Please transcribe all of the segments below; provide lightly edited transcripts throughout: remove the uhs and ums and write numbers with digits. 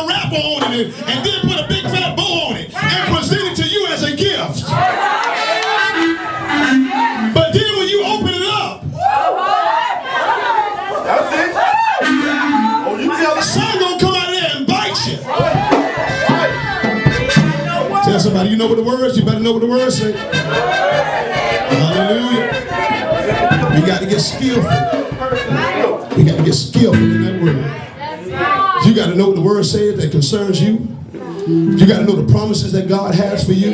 a wrapper on it and then put a big fat bow on it and present it to you as a gift. But then when you open it up, that's it. Oh, you tell us. Son gonna come out there and bite you. Tell somebody, you know what the words, you better know what the words say. Hallelujah. You got to get skillful. You got to get skillful in that word. You got to know what the word says that concerns you. You got to know the promises that God has for you.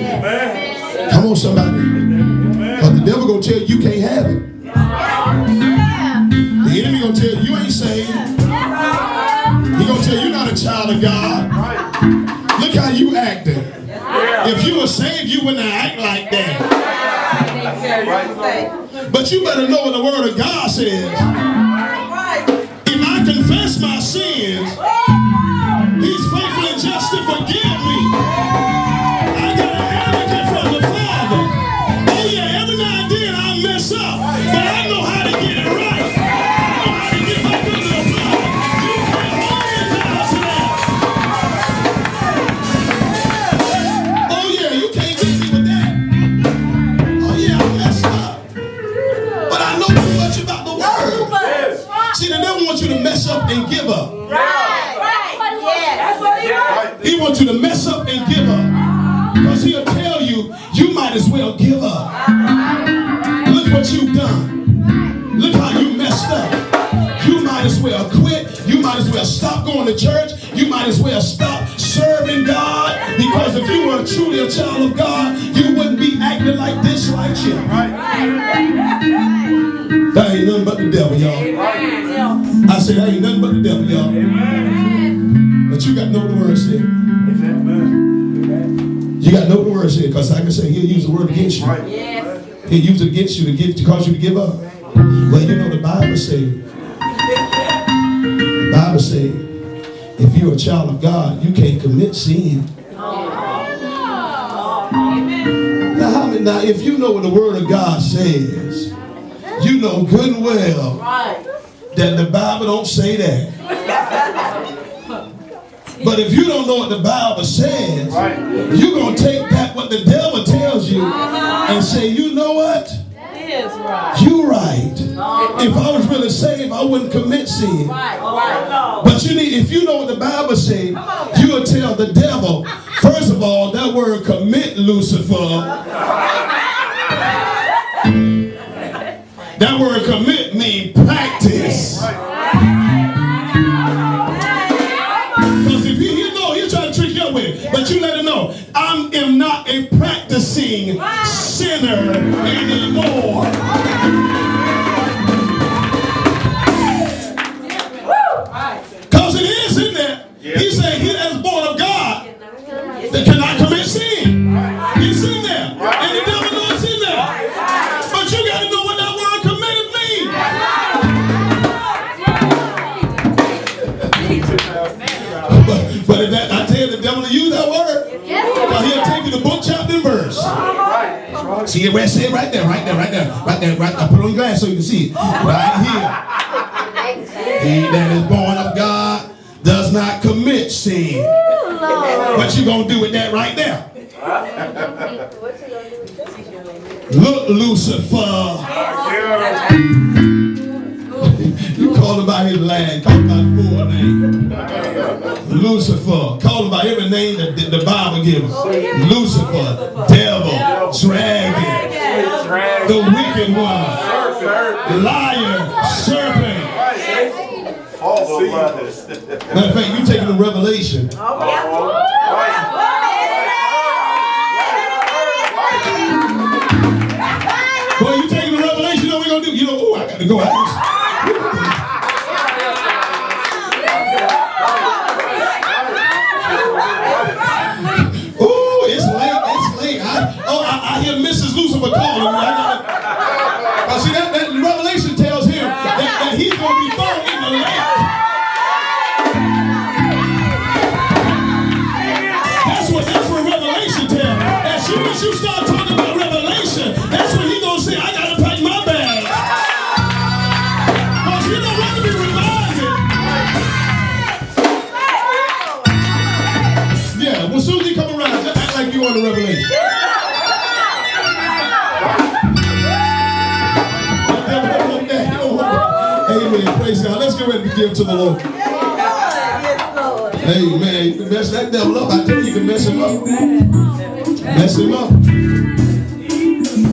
Come on, somebody. Because the devil going to tell you you can't have it. The enemy going to tell you you ain't saved. He going to tell you you're not a child of God. Look how you acting. If you were saved, you wouldn't act like that. But you better know what the word of God says. If I confess my sins, he's faithful and just to forgive me. I got an advocate from the Father. Oh yeah, every now and then I mess up, but I know how to get it right. I know how to get back under the blood. You can't hold me down to that. Oh yeah, you can't get me with that. Oh yeah, I messed up. But I know too much about the word. See, the devil wants you to mess up and give up. He wants you to mess up and give up. Because he'll tell you, you might as well give up. Look what you've done. Look how you messed up. You might as well quit. You might as well stop going to church. You might as well stop serving God. Because if you were truly a child of God, you wouldn't be acting like this right here. That ain't nothing but the devil, y'all. I said that ain't nothing but the devil, y'all. But you got to know what the word said. You got to know what the word said, because like I say, he'll use the word against you. He'll use it against you to cause you to give up. Well, you know the Bible said, if you're a child of God, you can't commit sin. Now, if you know what the word of God says, you know good and well that the Bible don't say that. But if you don't know what the Bible says, you're going to take that what the devil tells you and say, you know what? You're right. If I was really saved, I wouldn't commit sin. But if you know what the Bible says, you will tell the devil, first of all, that word commit, Lucifer. That word commit means practice. Because if you know, he'll try to trick you with it. But you let him know, I am not a practicing sinner anymore. Because it is in there. He said, he that is born of God that cannot commit sin. It's in there. And the devil knows it's in there. But you got to know what that word committed means. But if that, I tell you, the devil will use that word. He'll take you to book, chapter, and verse. See it right there. I put on your glass so you can see it. Right here. He that is born of God does not commit sin. What you gonna do with that right there? Look, Lucifer. You call him by his land, call him by his full name. Lucifer. Call him by every name that the Bible gives. Lucifer, devil, dragon, the wicked one, liar, serpent. Matter of fact, you taking the Revelation. Boy, you taking the Revelation, you know what we're going to do? You know, oh, I got to go out. Oh, it's late. I hear Mrs. Lucifer calling me. See, that Revelation tells him that he's going to be thrown in the lake. That's what Revelation tells. As soon as you start talking about Revelation, that's when he's going to say, I got to pack my bag. Because you don't want to be reminded book of Revelation. Amen. Praise God. Let's get ready to give to the Lord. Amen. You can mess that devil up. I tell you, you can mess him up. Mess him up.